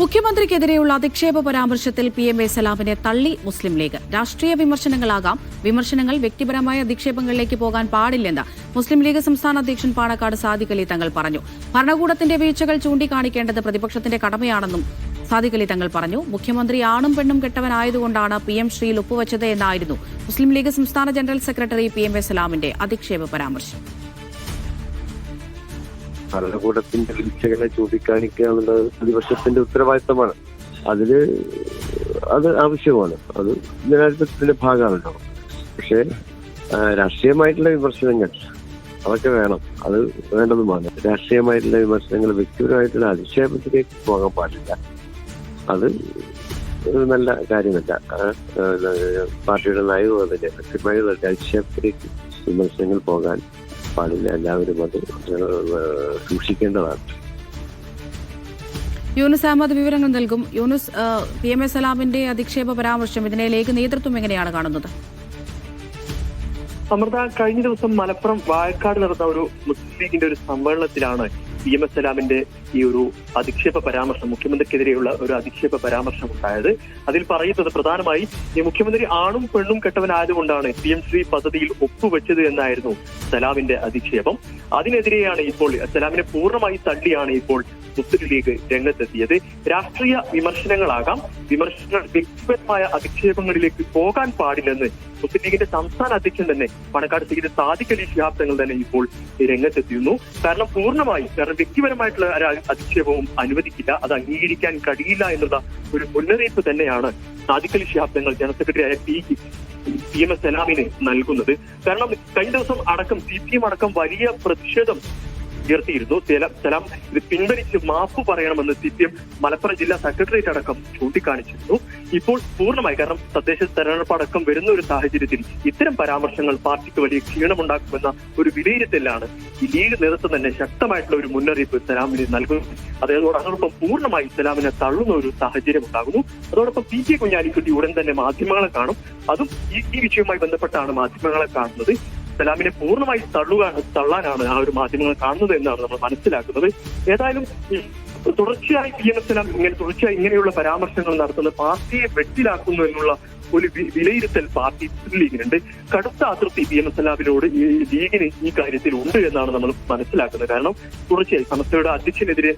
മുഖ്യമന്ത്രിക്കെതിരെയുള്ള അധിക്ഷേപ പരാമർശത്തിൽ PMA സലാമിനെ തള്ളി മുസ്ലിം league. രാഷ്ട്രീയ വിമർശനങ്ങളാകാം, വിമർശനങ്ങൾ വ്യക്തിപരമായ അധിക്ഷേപങ്ങളിലേക്ക് പോകാൻ പാടില്ലെന്ന് മുസ്ലിം ലീഗ് സംസ്ഥാന അധ്യക്ഷൻ പാണക്കാട് സാദിഖ് അലി തങ്ങൾ പറഞ്ഞു. ഭരണകൂടത്തിന്റെ വീഴ്ചകൾ ചൂണ്ടിക്കാണിക്കേണ്ടത് പ്രതിപക്ഷത്തിന്റെ കടമയാണെന്നും സാദിഖ് അലി തങ്ങൾ പറഞ്ഞു. മുഖ്യമന്ത്രി ആണും പെണ്ണും കെട്ടവനായതുകൊണ്ടാണ് PM ശ്രീയിൽ ഒപ്പുവച്ചത് എന്നായിരുന്നു മുസ്ലിം ലീഗ് സംസ്ഥാന ജനറൽ സെക്രട്ടറി PMA സലാമിന്റെ അധിക്ഷേപ പരാമർശം. ഭരണകൂടത്തിന്റെ വീഴ്ചകളെ ചൂണ്ടിക്കാണിക്കുക എന്നുള്ളത് പ്രതിപക്ഷത്തിന്റെ ഉത്തരവാദിത്തമാണ്. അത് ആവശ്യമാണ്, അത് ജനാധിപത്യത്തിന്റെ ഭാഗമാണല്ലോ. പക്ഷേ രാഷ്ട്രീയമായിട്ടുള്ള വിമർശനങ്ങൾ അതൊക്കെ വേണം, അത് വേണ്ടതുമാണ്. രാഷ്ട്രീയമായിട്ടുള്ള വിമർശനങ്ങൾ വ്യക്തിപരമായിട്ടുള്ള അധിക്ഷേപത്തിലേക്ക് പോകാൻ പാടില്ല. അത് ഒരു നല്ല കാര്യമല്ല. പാർട്ടിയുടെ നയവുമതിന്റെ വ്യക്തിപരമായ അധിക്ഷേപത്തിലേക്ക് വിമർശനങ്ങൾ പോകാൻ പാടില്ല. എല്ലാവരും അത് സൂക്ഷിക്കേണ്ടതാണ്. യൂനുസ് അഹമ്മദ് വിവരങ്ങൾ നൽകും. യൂനുസ്, PMA സലാമിന്റെ അധിക്ഷേപ പരാമർശം, ഇതിനെ ലീഗ് നേതൃത്വം എങ്ങനെയാണ് കാണുന്നത്? അമൃത, കഴിഞ്ഞ ദിവസം മലപ്പുറം വാഴക്കാട് നടന്ന ഒരു മുസ്ലിം ലീഗിന്റെ ഒരു സമ്മേളനത്തിലാണ് PMA സലാമിന്റെ ഈ ഒരു അധിക്ഷേപ പരാമർശം, മുഖ്യമന്ത്രിക്കെതിരെയുള്ള ഒരു അധിക്ഷേപ പരാമർശം ഉണ്ടായത്. അതിൽ പറയുന്നത് പ്രധാനമായി ഈ മുഖ്യമന്ത്രി ആണും പെണ്ണും കെട്ടവനായതുകൊണ്ടാണ് PM ശ്രീ പദ്ധതിയിൽ ഒപ്പുവെച്ചത് എന്നായിരുന്നു സലാമിന്റെ അധിക്ഷേപം. അതിനെതിരെയാണ് ഇപ്പോൾ സലാമിനെ പൂർണ്ണമായി തള്ളിയാണ് ഇപ്പോൾ മുസ്ലിം ലീഗ് രംഗത്തെത്തിയത്. രാഷ്ട്രീയ വിമർശനങ്ങളാകാം, വിമർശനങ്ങൾ വ്യക്തിപരമായ അധിക്ഷേപങ്ങളിലേക്ക് പോകാൻ പാടില്ലെന്ന് മുസ്ലിം ലീഗിന്റെ സംസ്ഥാന അധ്യക്ഷൻ തന്നെ പാണക്കാട് സാദിഖ് അലി ശിഹാബ് തങ്ങൾ തന്നെ ഇപ്പോൾ രംഗത്തെത്തിയിരുന്നു. കാരണം വ്യക്തിപരമായിട്ടുള്ള അധിക്ഷേപവും അനുവദിക്കില്ല, അത് അംഗീകരിക്കാൻ കഴിയില്ല എന്നുള്ള ഒരു മുന്നറിയിപ്പ് തന്നെയാണ് സാദിഖ് അലി ശിഹാബ് തങ്ങൾ ജനറൽ സെക്രട്ടറിയായ PMA സലാമിന് നൽകുന്നത്. കാരണം കഴിഞ്ഞ ദിവസം അടക്കം CPM അടക്കം വലിയ പ്രതിഷേധം ഉയർത്തിയിരുന്നു. സലാം ഇത് പിൻവലിച്ച് മാപ്പ് പറയണമെന്ന് CPM മലപ്പുറം ജില്ലാ സെക്രട്ടേറിയറ്റ് അടക്കം ചൂണ്ടിക്കാണിച്ചിരുന്നു. ഇപ്പോൾ പൂർണ്ണമായി, കാരണം തദ്ദേശ തെരഞ്ഞെടുപ്പ് അടക്കം വരുന്ന ഒരു സാഹചര്യത്തിൽ ഇത്തരം പരാമർശങ്ങൾ പാർട്ടിക്ക് വലിയ ക്ഷീണമുണ്ടാക്കുമെന്ന ഒരു വിലയിരുത്തലാണ് ഈ ലീഗ് നേതൃത്വം തന്നെ ശക്തമായിട്ടുള്ള ഒരു മുന്നറിയിപ്പ് സലാമിന് നൽകുന്നു. അതോടൊപ്പം പൂർണ്ണമായി സലാമിനെ തള്ളുന്ന ഒരു സാഹചര്യം ഉണ്ടാകുന്നു. അതോടൊപ്പം PK കുഞ്ഞാലിക്കുട്ടി ഉടൻ തന്നെ മാധ്യമങ്ങളെ കാണും. അതും ഈ വിഷയവുമായി ബന്ധപ്പെട്ടാണ് മാധ്യമങ്ങളെ കാണുന്നത്. സലാമിനെ പൂർണ്ണമായി തള്ളാനാണ് ആ ഒരു മാധ്യമങ്ങൾ കാണുന്നത് എന്നാണ് നമ്മൾ മനസ്സിലാക്കുന്നത്. ഏതായാലും തുടർച്ചയായി PMA സലാം തുടർച്ചയായി ഇങ്ങനെയുള്ള പരാമർശങ്ങൾ നടത്തുന്നത് പാർട്ടിയെ വെട്ടിലാക്കുന്നു എന്നുള്ള ഒരു വിലയിരുത്തൽ പാർട്ടി ലീഗിനുണ്ട്. കടുത്ത അതൃപ്തി PMA സലാമിനോട് ഈ ലീഗിന് ഈ കാര്യത്തിൽ ഉണ്ട് എന്നാണ് നമ്മൾ മനസ്സിലാക്കുന്നത്. കാരണം തുടർച്ചയായി സമസ്തയുടെ അധ്യക്ഷനെതിരെ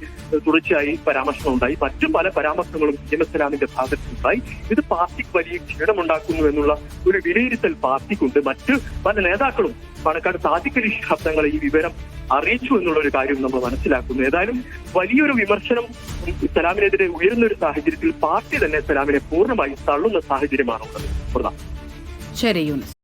തുടർച്ചയായി പരാമർശങ്ങൾ ഉണ്ടായി, മറ്റു പല പരാമർശങ്ങളും PMA സലാമിന്റെ ഭാഗത്തുണ്ടായി. ഇത് പാർട്ടിക്ക് വലിയ ക്ഷീണമുണ്ടാക്കുന്നു എന്നുള്ള ഒരു വിലയിരുത്തൽ പാർട്ടിക്കുണ്ട്. മറ്റ് പല നേതാക്കളും പാണക്കാട് സാദിഖ് അലി ശിഹാബ് തങ്ങളെ ഈ വിവരം അറിയിച്ചു എന്നുള്ള ഒരു കാര്യം നമ്മൾ മനസ്സിലാക്കുന്നു. ഏതായാലും വലിയൊരു വിമർശനം സലാമിനെതിരെ ഉയരുന്ന ഒരു സാഹചര്യത്തിൽ പാർട്ടി തന്നെ സലാമിനെ പൂർണ്ണമായി തള്ളുന്ന സാഹചര്യമാണുള്ളത്. ശരി യൂനുസ്.